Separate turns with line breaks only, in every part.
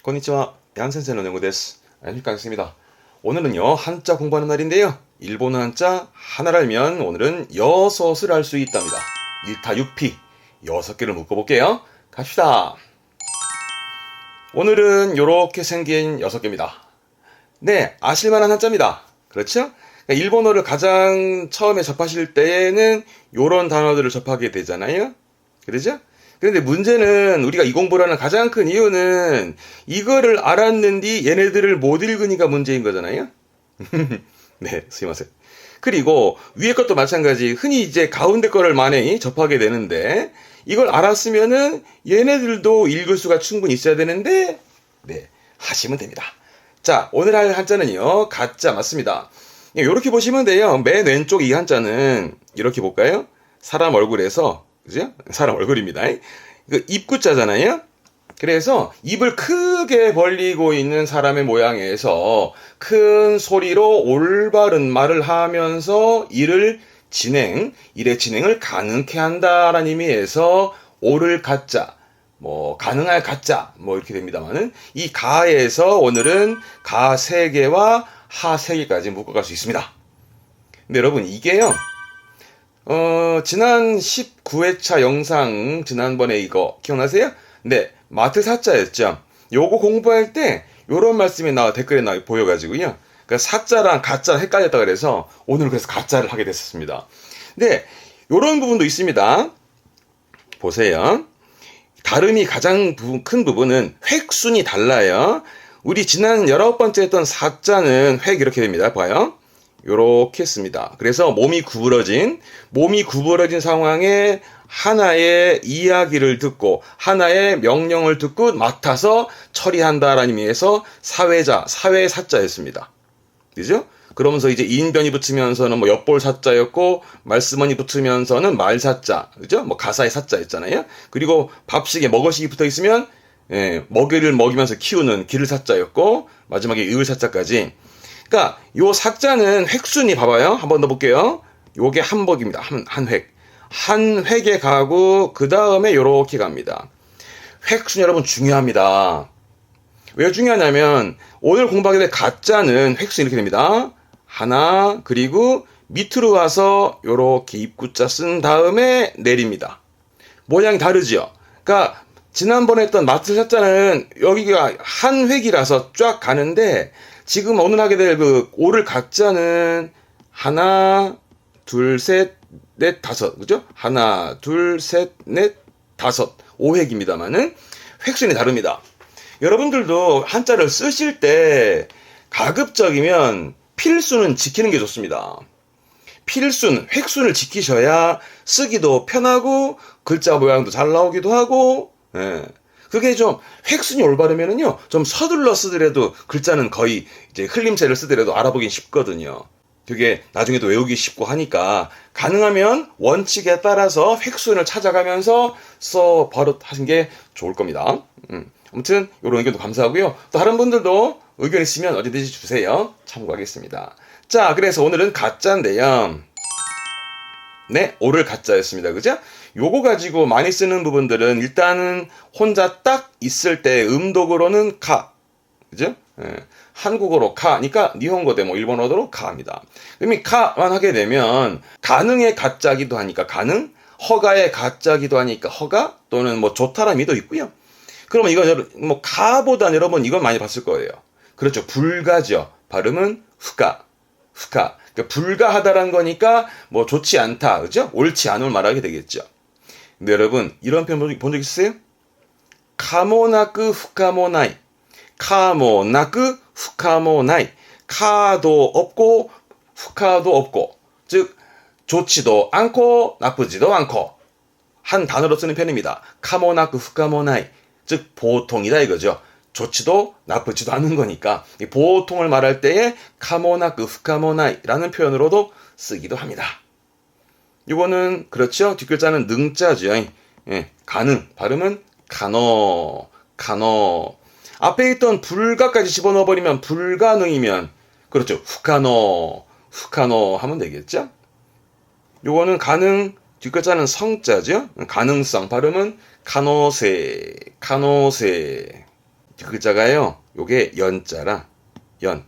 konnichiwa. 얀센세노 연구 데스. 안녕하십니까. 오늘은요, 한자 공부하는 날인데요. 일본어 한자 하나를 알면 오늘은 여섯을 알 수 있답니다. 1타 6피 6개를 묶어볼게요. 갑시다. 오늘은 이렇게 생긴 6개입니다. 네, 아실만한 한자입니다. 그렇죠? 그러니까 일본어를 가장 처음에 접하실 때에는 이런 단어들을 접하게 되잖아요. 그러죠? 그런데 문제는 우리가 이 공부를 하는 가장 큰 이유는 이거를 알았는데 얘네들을 못 읽으니까 문제인 거잖아요. 네, 스미마셍. 그리고 위에 것도 마찬가지. 흔히 이제 가운데 거를 많이 접하게 되는데 이걸 알았으면은 얘네들도 읽을 수가 충분히 있어야 되는데 네, 하시면 됩니다. 자, 오늘 할 한자는요. 가짜 맞습니다. 이렇게 보시면 돼요. 맨 왼쪽 이 한자는 이렇게 볼까요? 사람 얼굴에서 그죠? 사람 얼굴입니다. 그 입구자잖아요. 그래서 입을 크게 벌리고 있는 사람의 모양에서 큰 소리로 올바른 말을 하면서 일의 진행을 가능케 한다라는 의미에서 오를 가짜, 가능할 가짜, 이렇게 됩니다만은, 이 가에서 오늘은 가 3개와 하 3개까지 묶어갈 수 있습니다. 근데 여러분, 이게요, 지난 19회차 영상, 지난번에 이거 기억나세요? 네, 마트 사자였죠. 요거 공부할 때, 요런 말씀이 댓글에 보여가지고요. 그러니까 사자랑 가짜랑 헷갈렸다 그래서, 오늘 그래서 가짜를 하게 됐었습니다. 네, 요런 부분도 있습니다. 보세요. 다름이 가장 큰 부분은 획순이 달라요. 우리 지난 19번째 했던 사자는 획 이렇게 됩니다. 봐요. 요렇게 씁니다. 그래서 몸이 구부러진 상황에 하나의 이야기를 듣고 하나의 명령을 듣고 맡아서 처리한다라는 의미에서 사회 사자였습니다. 그죠? 그러면서 이제 인변이 붙으면서는 엿볼 사자였고 말씀원이 붙으면서는 말 사자, 그죠? 가사의 사자였잖아요. 그리고 밥식에 먹어식이 붙어 있으면 먹이를 먹이면서 키우는 기를 사자였고 마지막에 을 사자까지. 그러니까 요 사자는 획순이 봐봐요. 한 번 더 볼게요. 요게 한복입니다. 한 획. 한 획에 가고 그 다음에 요렇게 갑니다. 획순 여러분 중요합니다. 왜 중요하냐면 오늘 공부하게 될 가짜는 획순 이렇게 됩니다. 하나 그리고 밑으로 와서 요렇게 입구자 쓴 다음에 내립니다. 모양이 다르죠. 그러니까 지난번에 했던 마트 사자는 여기가 한 획이라서 쫙 가는데 지금 오늘 하게 될 그 오를 가짜는 하나, 둘, 셋, 넷, 다섯, 그죠? 하나, 둘, 셋, 넷, 다섯, 5획입니다만은 획순이 다릅니다. 여러분들도 한자를 쓰실 때 가급적이면 필수는 지키는 게 좋습니다. 획순을 지키셔야 쓰기도 편하고 글자 모양도 잘 나오기도 하고, 그게 좀 획순이 올바르면은요, 좀 서둘러 쓰더라도 글자는 거의 이제 흘림체를 쓰더라도 알아보긴 쉽거든요. 그게 나중에도 외우기 쉽고 하니까 가능하면 원칙에 따라서 획순을 찾아가면서 바로 하신 게 좋을 겁니다. 아무튼 이런 의견도 감사하고요. 또 다른 분들도 의견 있으면 어디든지 주세요. 참고하겠습니다. 자, 그래서 오늘은 가짜인데요. 네, 오를 가짜였습니다. 그죠? 요거 가지고 많이 쓰는 부분들은 일단은 혼자 딱 있을 때 음독으로는 카. 그죠? 한국어로 카니까 니혼고 대 일본어로 카입니다. 그러면 카만 하게 되면 가능의 가짜기도 하니까 가능, 허가의 가짜기도 하니까 허가 또는 좋다란 의미도 있고요. 그러면 이거 가보단 여러분 이건 많이 봤을 거예요. 그렇죠. 불가죠. 발음은 후가. 그러니까 불가하다란 거니까 좋지 않다. 그죠? 옳지 않음을 말하게 되겠죠. 근데 여러분 이런 표현 본 적 있으세요? 카모나크 후카모나이. 카모나크 후카모나이. 카도 없고 후카도 없고. 즉 좋지도 않고 나쁘지도 않고 한 단어로 쓰는 편입니다. 카모나크 후카모나이. 즉 보통이다 이거죠. 좋지도 나쁘지도 않은 거니까 보통을 말할 때에 카모나크 후카모나이라는 표현으로도 쓰기도 합니다. 이거는 그렇죠. 뒷글자는 능자죠. 가능. 발음은 가너. 앞에 있던 불가까지 집어넣어버리면 불가능이면 그렇죠. 후카너 하면 되겠죠. 요거는 가능. 뒷글자는 성자죠. 가능성. 발음은 가노세. 뒷글자가요, 요게 연자라, 연.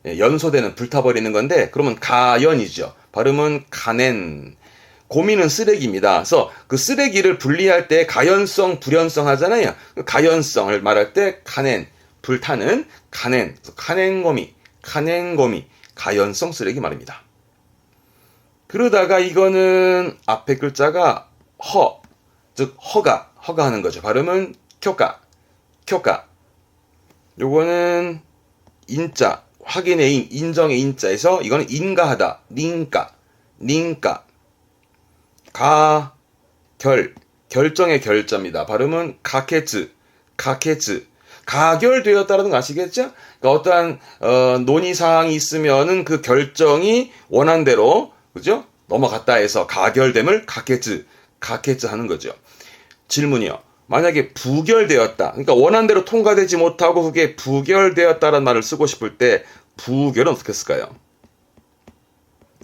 예, 연소되는, 불타버리는 건데, 그러면 가연이죠. 발음은 가넨. 고미는 쓰레기입니다. 그래서 그 쓰레기를 분리할 때 가연성, 불연성 하잖아요. 그 가연성을 말할 때 가넨, 불타는 가넨, 가넨고미, 가넨고미, 가연성 쓰레기 말입니다. 그러다가 이거는 앞에 글자가 허, 즉 허가 하는 거죠. 발음은 쿄가, 쿄가. 요거는 인자, 확인의 인, 인정의 인자에서 이거는 인가하다, 닌가, 닌가. 가, 결정의 결자입니다. 발음은 가케츠, 가케츠. 가결되었다라는 거 아시겠죠? 그러니까 어떠한 논의 사항이 있으면은 그 결정이 원한대로, 그죠? 넘어갔다 해서 가결됨을 가케츠, 가케츠 하는 거죠. 질문이요. 만약에 부결되었다. 그러니까 원한대로 통과되지 못하고 그게 부결되었다라는 말을 쓰고 싶을 때 부결은 어떻게 쓸까요?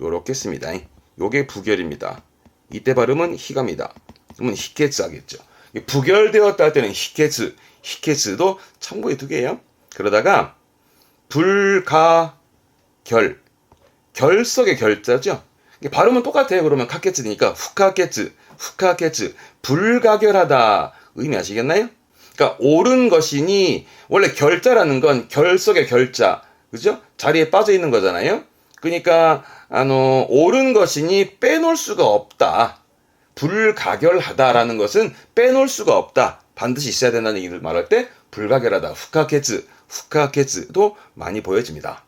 요렇게 씁니다. 요게 부결입니다. 이때 발음은 히갑니다. 그러면 히케츠 하겠죠. 부결되었다 할 때는 히케츠, 히케츠도 참고에 두개예요. 그러다가 불가결, 결석의 결자죠. 발음은 똑같아요. 그러면 카케츠니까 후카케츠, 후카케츠, 불가결하다 의미하시겠나요? 그러니까 옳은 것이니 원래 결자라는 건 결석의 결자, 그죠? 자리에 빠져 있는 거잖아요. 그러니까 옳은 것이니 빼놓을 수가 없다. 불가결하다라는 것은 빼놓을 수가 없다. 반드시 있어야 된다는 얘기를 말할 때 불가결하다, 후카케츠, 후카케츠도 많이 보여집니다.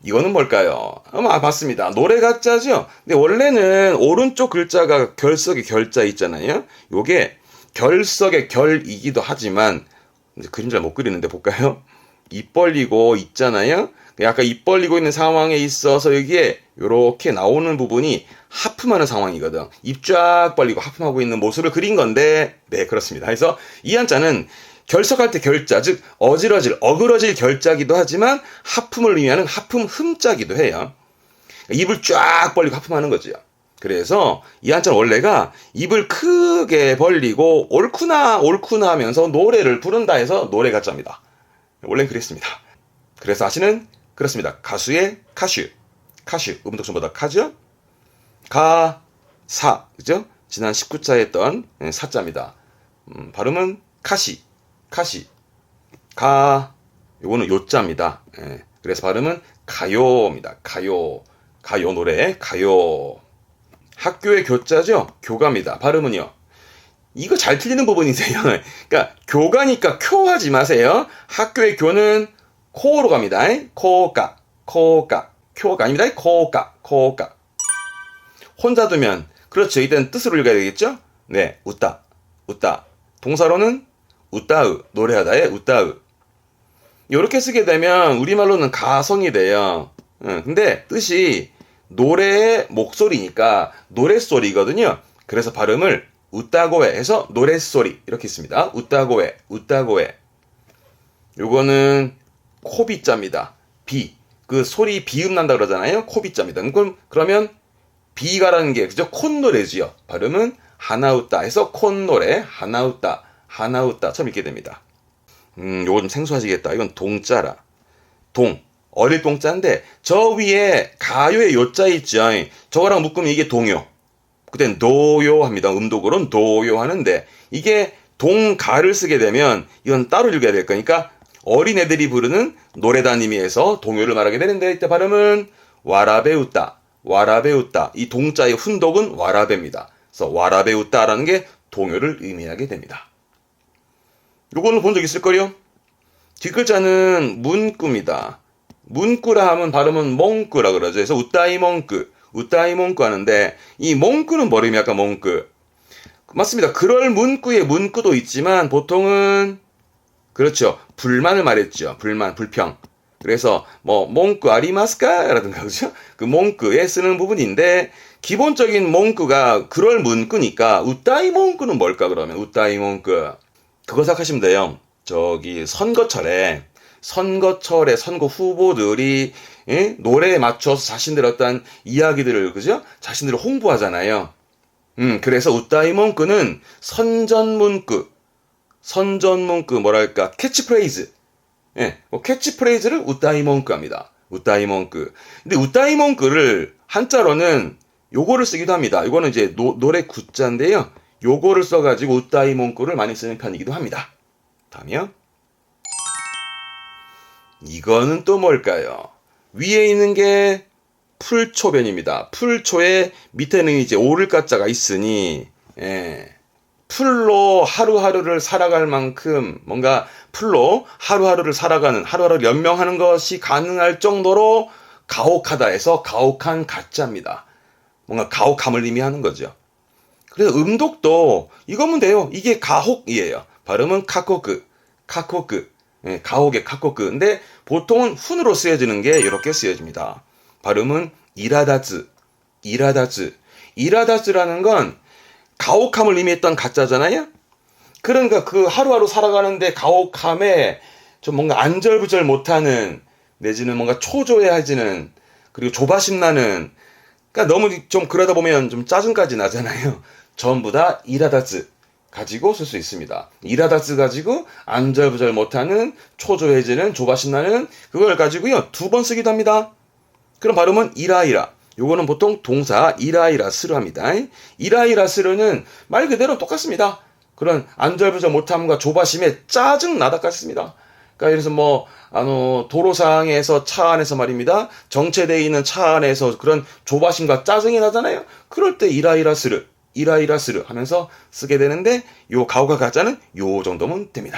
이거는 뭘까요? 맞습니다. 노래 가짜죠? 근데 원래는 오른쪽 글자가 결석의 결자 있잖아요? 요게 결석의 결이기도 하지만, 이제 그림자를 못 그리는데 볼까요? 입 벌리고 있잖아요? 약간 입 벌리고 있는 상황에 있어서 여기에 요렇게 나오는 부분이 하품하는 상황이거든. 입 쫙 벌리고 하품하고 있는 모습을 그린 건데, 네, 그렇습니다. 그래서 이 한자는 결석할 때 결자, 즉 어그러질 결자기도 하지만 하품을 의미하는 하품 흠자기도 해요. 입을 쫙 벌리고 하품하는 거죠. 그래서 이 한자는 원래가 입을 크게 벌리고 옳구나 하면서 노래를 부른다 해서 노래 가짜입니다. 원래는 그랬습니다. 그래서 아시는 그렇습니다. 가수의 카슈, 음독성보다 카죠? 가사, 그죠? 지난 19차 했던 사자입니다. 발음은 카시, 요거는 요자입니다. 예, 그래서 발음은 가요입니다. 가요 노래, 가요. 학교의 교자죠? 교가입니다. 발음은요. 이거 잘 틀리는 부분이세요. 그러니까 교가니까 쿄 하지 마세요. 학교의 교는 코로 갑니다. 코가, 쿄가 아닙니다. 코가. 혼자 두면, 그렇죠. 이때는 뜻을 읽어야 되겠죠? 네, 웃다. 동사로는 웃다으, 노래하다의 웃다으. 이렇게 쓰게 되면 우리말로는 가성이 돼요. 근데 뜻이 노래의 목소리니까 노랫소리거든요. 그래서 발음을 웃다고해 해서 노랫소리 이렇게 있습니다. 웃다고해. 요거는 코비자입니다. 비. 그 소리 비음 난다 그러잖아요. 코비자입니다. 그러면 비가라는 게 그죠? 콧노래지요. 발음은 하나웃다 해서 콧노래, 하나웃다 처럼 읽게 됩니다. 요거 좀 생소하시겠다. 이건 동자라. 어릴 동자인데 저 위에 가요의 요자 있죠. 저거랑 묶으면 이게 동요. 그땐 도요 합니다. 음독으로는 도요 하는데 이게 동가를 쓰게 되면 이건 따로 읽어야 될 거니까 어린애들이 부르는 노래단 의미에서 동요를 말하게 되는데 이때 발음은 와라베웃다. 이 동자의 훈독은 와라베입니다. 그래서 와라베웃다라는 게 동요를 의미하게 됩니다. 요거는 본 적 있을 거요? 뒷글자는 문구입니다. 문구라 하면 발음은 몽꾸라 그러죠. 그래서 웃다이 몽꾸 하는데 이 몽꾸는 뭐 의미할까? 몽꾸. 맞습니다. 그럴 문구의 문구도 있지만 보통은 그렇죠. 불만을 말했죠. 불평. 그래서 뭐 몽꾸 아리마스까? 라든가 그죠? 그 몽꾸에 쓰는 부분인데 기본적인 몽꾸가 그럴 문구니까 웃다이 몽꾸는 뭘까 그러면? 웃다이 몽꾸. 그거 생각하시면 돼요. 저기 선거철에 선거 후보들이 노래에 맞춰서 자신들의 어떤 이야기들을 그죠? 자신들을 홍보하잖아요. 그래서 웃다이 몽꾸는 선전 문구, 선전문구, 뭐랄까, 캐치프레이즈. 예, 캐치프레이즈를 우따이몽크 합니다. 우따이몽크. 근데 우따이몽크를 한자로는 요거를 쓰기도 합니다. 요거는 이제 노래 구자인데요. 요거를 써가지고 우따이몽크를 많이 쓰는 편이기도 합니다. 다음이요. 이거는 또 뭘까요? 위에 있는 게 풀초변입니다. 풀초에 밑에는 이제 오를 가자가 있으니, 예. 풀로 하루하루를 살아갈 만큼 뭔가 풀로 하루하루를 살아가는, 하루하루를 연명하는 것이 가능할 정도로 가혹하다 해서 가혹한 가짜입니다. 뭔가 가혹함을 의미하는 거죠. 그래서 음독도 이거면 돼요. 이게 가혹이에요. 발음은 카코크, 카코크. 예, 가혹의 카코크. 근데 보통은 훈으로 쓰여지는 게 이렇게 쓰여집니다. 발음은 이라다즈, 이라다즈. 이라다즈라는 건 가혹함을 의미했던 가짜잖아요? 그러니까 그 하루하루 살아가는데 가혹함에 좀 뭔가 안절부절 못하는, 내지는 뭔가 초조해지는, 그리고 조바심 나는, 그러니까 너무 좀 그러다 보면 좀 짜증까지 나잖아요. 전부 다 이라다즈 가지고 쓸 수 있습니다. 이라다즈 가지고 안절부절 못하는, 초조해지는, 조바심 나는, 그걸 가지고요 2번 쓰기도 합니다. 그럼 발음은 이라이라. 요거는 보통 동사 이라이라스로 합니다. 이라이라스로는 말 그대로 똑같습니다. 그런 안절부절 못함과 조바심에 짜증나다까지 씁니다. 그러니까 그래서 도로상에서 차 안에서 말입니다. 정체되어 있는 차 안에서 그런 조바심과 짜증이 나잖아요. 그럴 때 이라이라스르 하면서 쓰게 되는데, 요 가오가 가짜는 요 정도면 됩니다.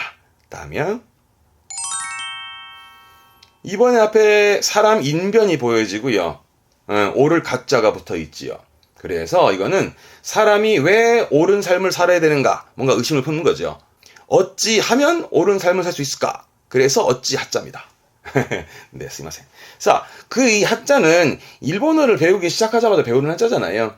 다음이요. 이번에 앞에 사람 인변이 보여지고요. 옳을 가짜가 붙어 있지요. 그래서 이거는 사람이 왜 옳은 삶을 살아야 되는가, 뭔가 의심을 품는 거죠. 어찌 하면 옳은 삶을 살 수 있을까? 그래서 어찌 하자입니다. 네, 스미마셍. 자, 이 하자는 일본어를 배우기 시작하자마자 배우는 하자잖아요.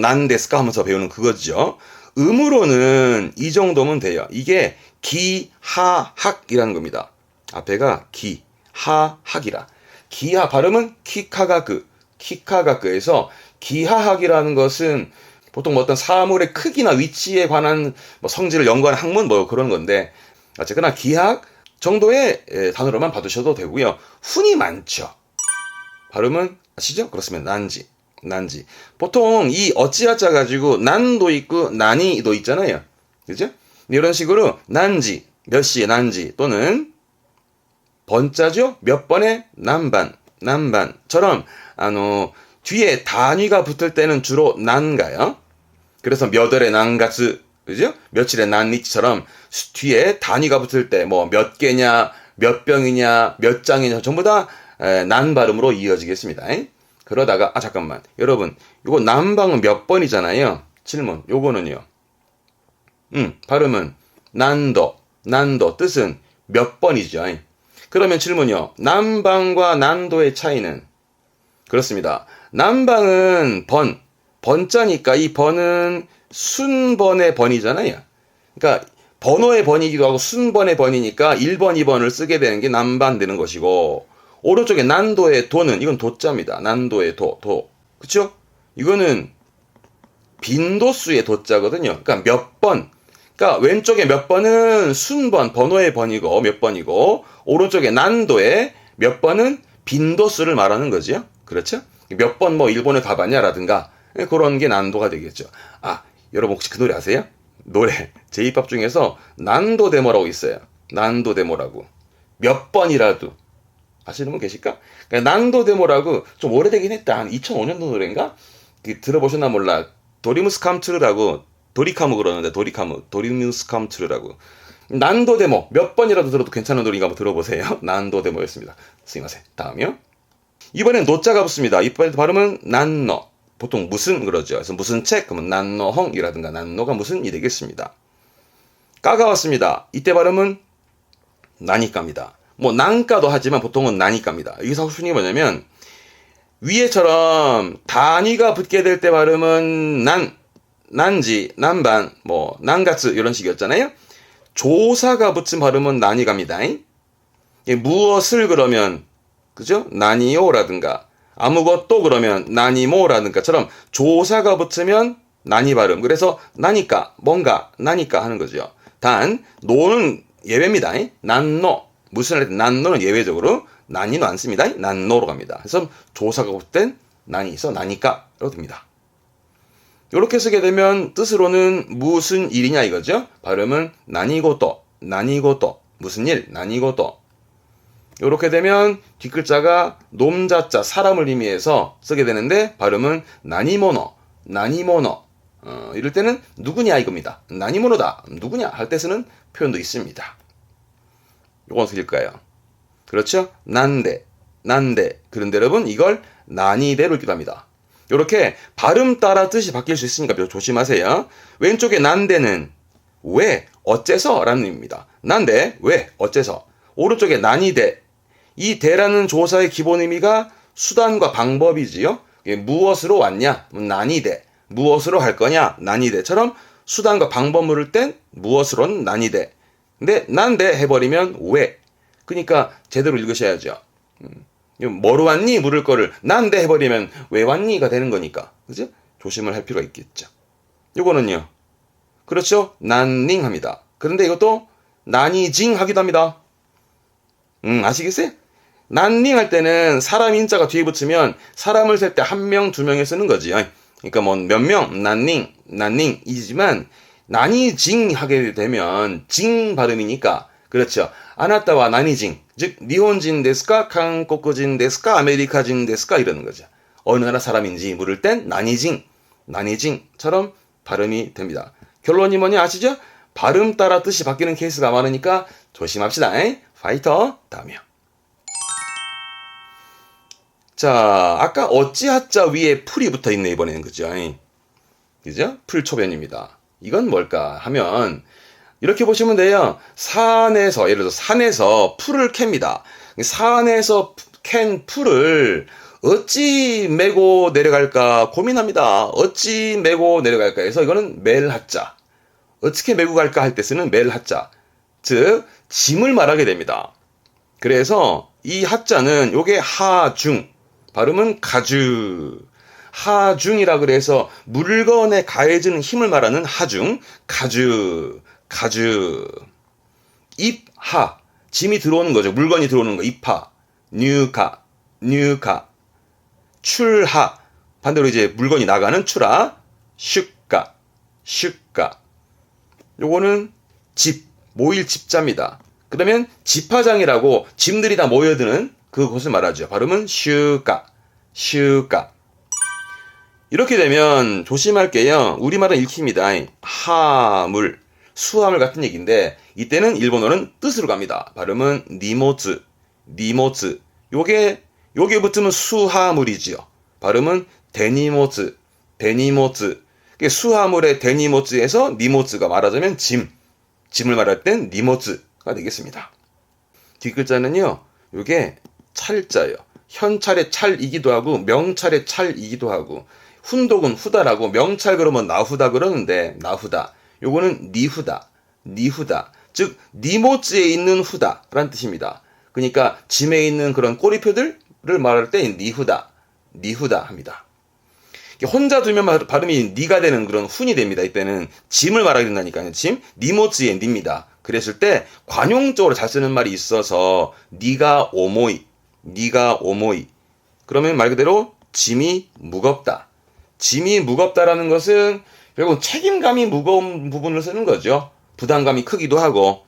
난 데스까 하면서 배우는 그거죠. 음으로는 이 정도면 돼요. 이게 기하학이라는 겁니다. 앞에가 기하학이라. 기하 발음은 키카가크에서 기하학이라는 것은 보통 어떤 사물의 크기나 위치에 관한 성질을 연구하는 학문 그런 건데, 어쨌거나 기하학 정도의 단어로만 봐두셔도 되고요. 훈이 많죠. 발음은 아시죠? 그렇습니다. 난지. 보통 이 어찌하자 가지고 난도 있고 난이도 있잖아요. 그죠? 이런 식으로 난지, 몇 시에 난지, 또는 번자죠? 몇 번의 난반처럼 뒤에 단위가 붙을 때는 주로 난가요. 그래서 몇 월의 난가스, 그죠? 며칠의 난리치처럼 뒤에 단위가 붙을 때 몇 개냐, 몇 병이냐, 몇 장이냐 전부 다 난 발음으로 이어지겠습니다. 그러다가 잠깐만. 여러분, 요거 난방은 몇 번이잖아요. 질문. 요거는요. 발음은 난도 뜻은 몇 번이죠. 그러면 질문이요. 난방과 난도의 차이는? 그렇습니다. 난방은 번자니까 이 번은 순번의 번이잖아요. 그러니까 번호의 번이기도 하고 순번의 번이니까 1번, 2번을 쓰게 되는 게 난방 되는 것이고, 오른쪽에 난도의 도는, 이건 도자입니다. 난도의 도. 그쵸? 이거는 빈도수의 도자거든요. 그러니까 몇 번. 그러니까 왼쪽에 몇 번은 순번, 번호의 번이고, 몇 번이고, 오른쪽에 난도의 몇 번은 빈도수를 말하는 거죠. 그렇죠? 몇 번 일본에 가봤냐라든가, 그런 게 난도가 되겠죠. 여러분 혹시 그 노래 아세요? 노래, J-POP 중에서 난도 데모라고 있어요. 난도 데모라고. 몇 번이라도. 아시는 분 계실까? 그러니까 난도 데모라고 좀 오래되긴 했다. 한 2005년도 노래인가? 들어보셨나 몰라. 도리무스 캄트르라고, 도리카무 그러는데, 도리무스 캄트르라고. 난도 데모, 몇 번이라도 들어도 괜찮은 노래인가 한번 들어보세요. 난도 데모였습니다. 스미마셍. 다음이요. 이번엔 노자가 붙습니다. 이번에 발음은 난너. 보통 무슨 그러죠. 그래서 무슨 책, 그러면 난노헝이라든가 난노가 무슨이 되겠습니다. 까가 왔습니다. 이때 발음은 나니까입니다. 난가도 하지만 보통은 나니까입니다. 여기서 훈이 뭐냐면, 위에처럼 단위가 붙게 될 때 발음은 난지, 난반, 난가츠 이런 식이었잖아요. 조사가 붙은 발음은 나니갑니다. 무엇을 그러면, 그죠? 나니요라든가, 아무것도 그러면 나니모라든가처럼 조사가 붙으면 나니 발음. 그래서 나니까, 뭔가, 나니까 하는 거죠. 단, 노는 예외입니다. 난노. 무슨 할 때 난노는 예외적으로 난이는 안 씁니다. 난노로 갑니다. 그래서 조사가 곱된 난이 있어 나니까로 됩니다. 이렇게 쓰게 되면 뜻으로는 무슨 일이냐 이거죠. 발음은 나니고또, 나니고또, 무슨 일, 나니고또. 이렇게 되면 뒷글자가 놈자자, 사람을 의미해서 쓰게 되는데 발음은 나니모노, 나니모노. 이럴 때는 누구냐 이겁니다. 나니모노다, 누구냐 할 때 쓰는 표현도 있습니다. 이건 어떻게 될까요? 그렇죠? 난데, 난데. 그런데 여러분 이걸 나니데로 읽기도 합니다. 이렇게 발음 따라 뜻이 바뀔 수 있으니까 조심하세요. 왼쪽에 난데는 왜, 어째서 라는 의미입니다. 난데, 왜, 어째서. 오른쪽에 나니데. 이 대라는 조사의 기본 의미가 수단과 방법이지요. 무엇으로 왔냐? 나니데. 무엇으로 할 거냐? 나니데처럼 수단과 방법 물을 땐 무엇으로는 나니데. 근데 난데 해버리면 왜. 그러니까 제대로 읽으셔야죠. 뭐로 왔니? 물을 거를 난데 해버리면 왜 왔니?가 되는 거니까. 그죠? 조심을 할 필요가 있겠죠. 요거는요. 그렇죠? 난닝 합니다. 그런데 이것도 나니징 하기도 합니다. 아시겠어요? 난닝 할 때는 사람 인자가 뒤에 붙으면 사람을 셀 때 한 명, 두 명에 쓰는 거지. 그러니까 뭐 몇 명, 난닝, 난닝이지만 나니징 하게 되면 징 발음이니까 그렇죠. 아나타와 나니징, 즉 니혼진 데스까, 한국어진 데스까, 아메리카진 데스까 이러는 거죠. 어느 나라 사람인지 물을 땐 나니징, 나니징처럼 발음이 됩니다. 결론이 뭐냐 아시죠? 발음 따라 뜻이 바뀌는 케이스가 많으니까 조심합시다. 파이터 다음이요. 자, 아까 어찌하자 위에 풀이 붙어 있네 이번에는 그죠? 그죠? 풀초변입니다. 이건 뭘까 하면 이렇게 보시면 돼요. 산에서 예를 들어 산에서 풀을 캡니다. 산에서 캔 풀을 어찌 메고 내려갈까 고민합니다. 어찌 메고 내려갈까 해서 이거는 멜하자. 어떻게 메고 갈까 할 때 쓰는 멜하자. 즉 짐을 말하게 됩니다. 그래서 이 하자는 요게 하중. 발음은 가주. 하중이라 그래서 물건에 가해지는 힘을 말하는 하중. 가주. 가주. 입하. 짐이 들어오는 거죠. 물건이 들어오는 거. 입하. 뉴가. 뉴가. 출하. 반대로 이제 물건이 나가는 출하. 슈가. 슈가. 요거는 집. 모일 집자입니다. 그러면 집화장이라고 짐들이 다 모여드는 그곳을 말하죠. 발음은 슈가. 슈가. 이렇게 되면 조심할게요. 우리말은 읽힙니다. 하물. 수화물 같은 얘기인데 이때는 일본어는 뜻으로 갑니다. 발음은 니모츠. 니모츠. 요게 붙으면 수화물이지요. 발음은 데니모츠. 데니모츠. 수화물의 데니모츠에서 니모츠가 말하자면 짐을 말할 땐 니모츠가 되겠습니다. 뒷글자는요. 요게 찰자예요. 현찰의 찰이기도 하고 명찰의 찰이기도 하고 훈독은 후다라고 명찰 그러면 나후다 그러는데 나후다. 요거는 니후다. 니후다. 즉 니모츠에 있는 후다라는 뜻입니다. 그러니까 짐에 있는 그런 꼬리표들을 말할 때 니후다. 니후다 합니다. 혼자 두면 발음이 니가 되는 그런 훈이 됩니다. 이때는 짐을 말하게 된다니까요. 짐, 니모츠의 니입니다. 그랬을 때 관용적으로 잘 쓰는 말이 있어서 니가 오모이, 니가 오모이. 그러면 말 그대로 짐이 무겁다. 짐이 무겁다라는 것은 결국 책임감이 무거운 부분을 쓰는 거죠. 부담감이 크기도 하고.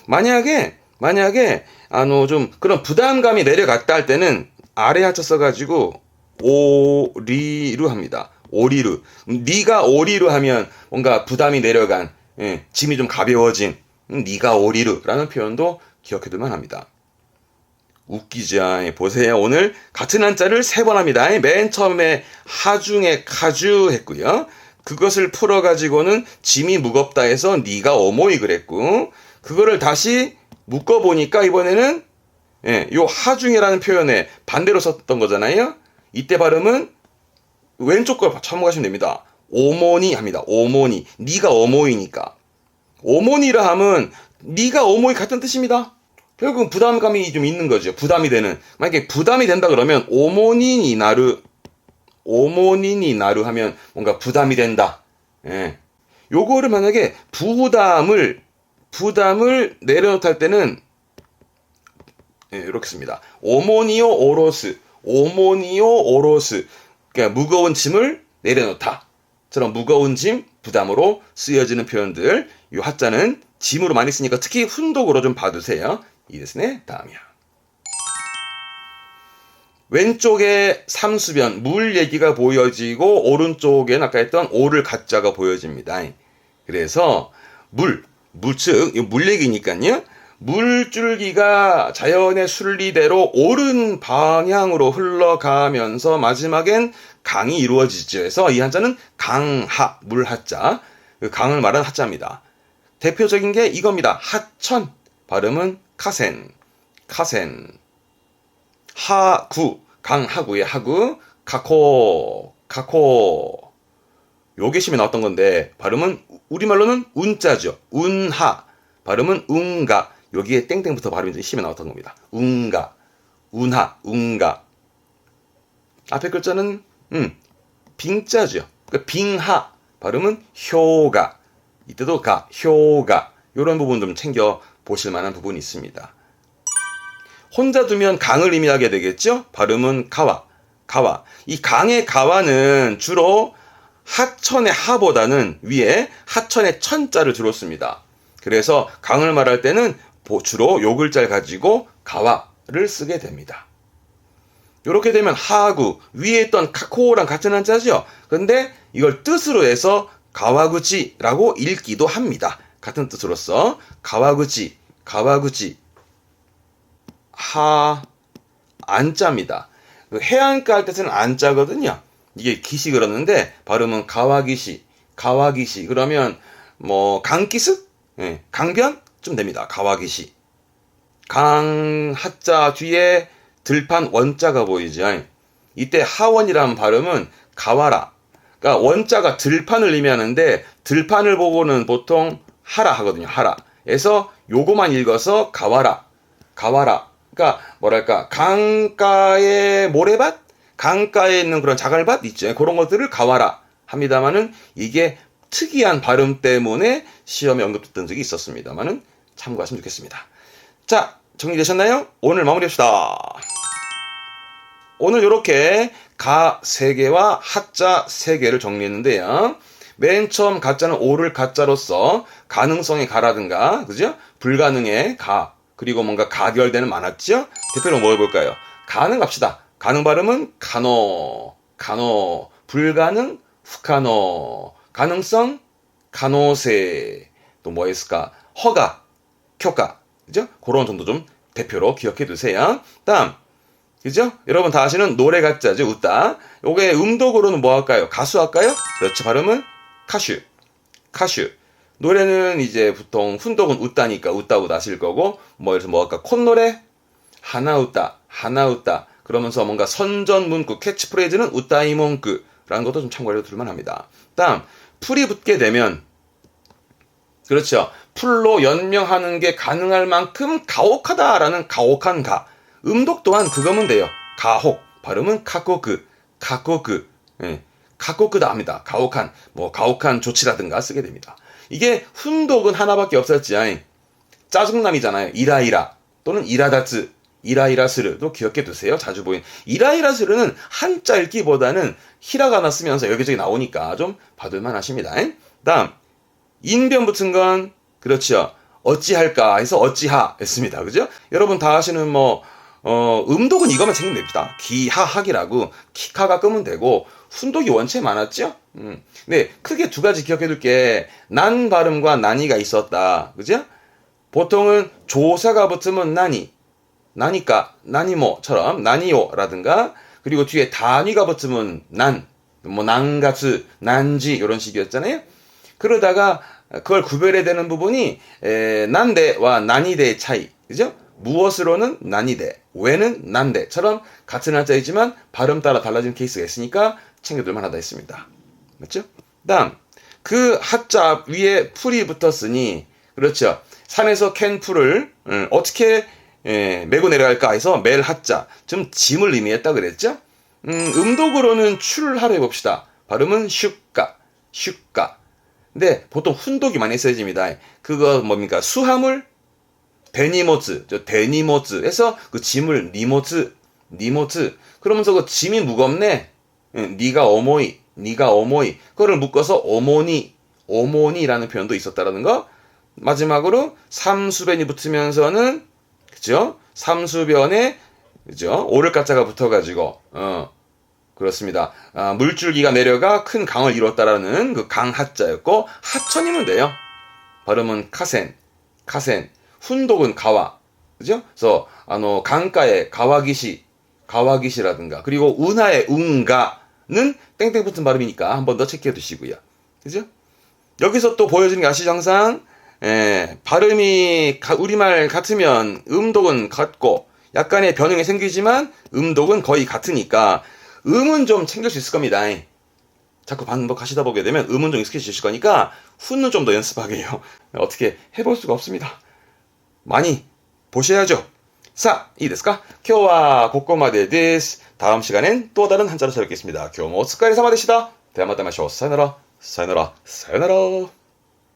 만약에 좀 그런 부담감이 내려갔다 할 때는 아래 하쳐 써가지고 오리루 합니다. 오리루. 니가 오리루 하면 뭔가 부담이 내려간, 짐이 좀 가벼워진 니가 오리루라는 표현도 기억해두면 합니다. 웃기죠. 보세요. 오늘 같은 한자를 3번 합니다. 맨 처음에 하중에 가주 했고요. 그것을 풀어가지고는 짐이 무겁다 해서 니가 어모이 그랬고 그거를 다시 묶어보니까 이번에는 요 하중이라는 표현에 반대로 썼던 거잖아요. 이때 발음은 왼쪽 걸 참고하시면 됩니다. 오모니 합니다. 오모니. 니가 어모이니까. 오모니라 하면 니가 어모이 같은 뜻입니다. 결국은 부담감이 좀 있는 거죠. 부담이 되는. 만약에 부담이 된다 그러면 오모니니 나루 하면 뭔가 부담이 된다. 요거를 만약에 부담을 부담을 내려놓다 할 때는 이렇게 씁니다. 오모니오 오로스, 오모니오 오로스. 그러니까 무거운 짐을 내려놓다. 처럼 무거운 짐, 부담으로 쓰여지는 표현들. 이 하자는 짐으로 많이 쓰니까 특히 훈독으로 좀 봐두세요. 이ですね. 다음이야. 왼쪽에 삼수변, 물 얘기가 보여지고 오른쪽에는 아까 했던 오를 가짜가 보여집니다. 그래서 즉 물 얘기니까요. 물줄기가 자연의 순리대로 옳은 방향으로 흘러가면서 마지막엔 강이 이루어지죠. 그래서 이 한자는 강하, 물하자, 그 강을 말하는 하자입니다. 대표적인 게 이겁니다. 하천, 발음은 카센, 하구, 강하구의 하구, 가코. 요게 시험에 나왔던 건데 발음은 우리말로는 운자죠. 운하, 발음은 웅가. 여기에 땡땡부터 발음이 시험에 나왔던 겁니다. 웅가, 운하, 웅가. 앞에 글자는 빙자죠. 그러니까 빙하, 발음은 효가. 이때도 효가. 이런 부분 좀 챙겨 보실 만한 부분이 있습니다. 혼자 두면 강을 의미하게 되겠죠? 발음은 가와. 이 강의 가와는 주로 하천의 하보다는 위에 하천의 천자를 주로 씁니다. 그래서 강을 말할 때는 주로 요 글자를 가지고 가와를 쓰게 됩니다. 이렇게 되면 하구, 위에 있던 카코랑 같은 한자죠. 그런데 이걸 뜻으로 해서 가와구지라고 읽기도 합니다. 같은 뜻으로서 가와구지, 안자입니다. 해안가 할 때는 안자거든요. 이게 기시 그러는데 발음은 가와기시. 그러면 뭐 강기스? 강변? 좀 됩니다. 가와기시. 강 하자 뒤에 들판 원자가 보이죠. 이때 하원이라는 발음은 가와라. 그러니까 원자가 들판을 의미하는데 들판을 보고는 보통 하라 하거든요. 하라. 그래서 요거만 읽어서 가와라. 그러니까 뭐랄까 강가의 모래밭? 강가에 있는 그런 자갈밭 있죠. 그런 것들을 가와라 합니다만은 이게 특이한 발음 때문에 시험에 언급됐던 적이 있었습니다만은 참고하시면 좋겠습니다. 자, 정리되셨나요? 오늘 마무리합시다. 오늘 이렇게 가 3개와 하자 3개를 정리했는데요. 맨 처음 가자는 오를 가자로서 가능성의 가라든가, 그죠? 불가능의 가, 그리고 뭔가 가결되는 많았죠? 대표로 뭐 해볼까요? 가능 갑시다. 가능 발음은 가노, 불가능, 후카노, 가능성, 가노세, 또 뭐 있을까? 허가, 켜가, 그죠? 그런 정도 좀 대표로 기억해 두세요. 다음, 그죠? 여러분 다 아시는 노래 가짜죠? 웃다. 요게 음독으로는 뭐 할까요? 가수 할까요? 그렇죠. 발음은 카슈. 노래는 이제 보통 훈독은 웃다니까 웃다고 나실 거고, 뭐 예를 들어서 뭐 할까? 콧노래? 하나 웃다. 그러면서 뭔가 선전 문구, 캐치프레이즈는 웃다이 몽크라는 것도 좀 참고해 둘만 합니다. 다음, 풀이 붙게 되면, 그렇죠. 풀로 연명하는 게 가능할 만큼 가혹하다라는 가혹한 가. 음독 또한 그거면 돼요. 가혹. 발음은 카코크. 카코크다 합니다. 가혹한 조치라든가 쓰게 됩니다. 이게 훈독은 하나밖에 없었지. 짜증남이잖아요. 이라이라. 또는 이라다츠. 이라이라스르도 기억해 두세요. 자주 보이는. 이라이라스르는 한자 읽기보다는 히라가나 쓰면서 여기저기 나오니까 좀 봐둘만 하십니다. 다음, 인변 붙은 건, 그렇죠. 어찌할까 해서 어찌하 했습니다. 그죠? 여러분 다 아시는 음독은 이것만 챙기면 됩니다. 기하학이라고 키카가 끄면 되고, 훈독이 원체 많았죠? 네, 크게 2가지 기억해 둘게. 난 발음과 난이가 있었다. 그죠? 보통은 조사가 붙으면 나니까, 나니모처럼, 나니오라든가, 그리고 뒤에 단위가 붙으면 난가츠, 난지, 이런 식이었잖아요? 그러다가, 그걸 구별해야 되는 부분이, 난데와 난이데의 차이. 그죠? 무엇으로는 난이데, 왜는 난데처럼 같은 한자이지만 발음 따라 달라지는 케이스가 있으니까 챙겨둘 만하다 했습니다. 맞죠? 다음, 그 하자 위에 풀이 붙었으니, 그렇죠. 산에서 캔 풀을 어떻게 메고 내려갈까 해서 멜 하자, 좀 짐을 의미했다 그랬죠? 음독으로는 출하로 해봅시다. 발음은 슈가. 근데 보통 훈독이 많이 쓰여집니다. 그거 뭡니까? 수화물? 데니모츠, 데니모츠에서 그 짐을 니모츠. 그러면서 그 짐이 무겁네. 니가 어모이. 그거를 묶어서 오모니라는 표현도 있었다라는 거. 마지막으로 삼수변이 붙으면서는 그죠? 삼수변에 그죠? 오를가자가 붙어가지고 그렇습니다. 물줄기가 내려가 큰 강을 이뤘다라는 그 강하자였고 하천이면 돼요. 발음은 카센. 훈독은 가와. 그죠? 그래서 강가에 가와기시라든가 그리고 운하의 운가는 땡땡 붙은 발음이니까 한 번 더 체크해 두시고요. 그죠? 여기서 또 보여주는 게 아시죠? 항상 발음이 우리말 같으면 음독은 같고 약간의 변형이 생기지만 음독은 거의 같으니까 음은 좀 챙길 수 있을 겁니다. 자꾸 반복하시다 보게 되면 음은 좀 익숙해지실 거니까 훈은 좀 더 연습하게 해요. 어떻게 해볼 수가 없습니다. 많이 보셔야죠. 사, 이ですか? 今日はここまでです. 다음 시간엔 또 다른 한자로 찾아뵙겠습니다. 今日もお疲れ様でした. 대화またましょう. 사요나라.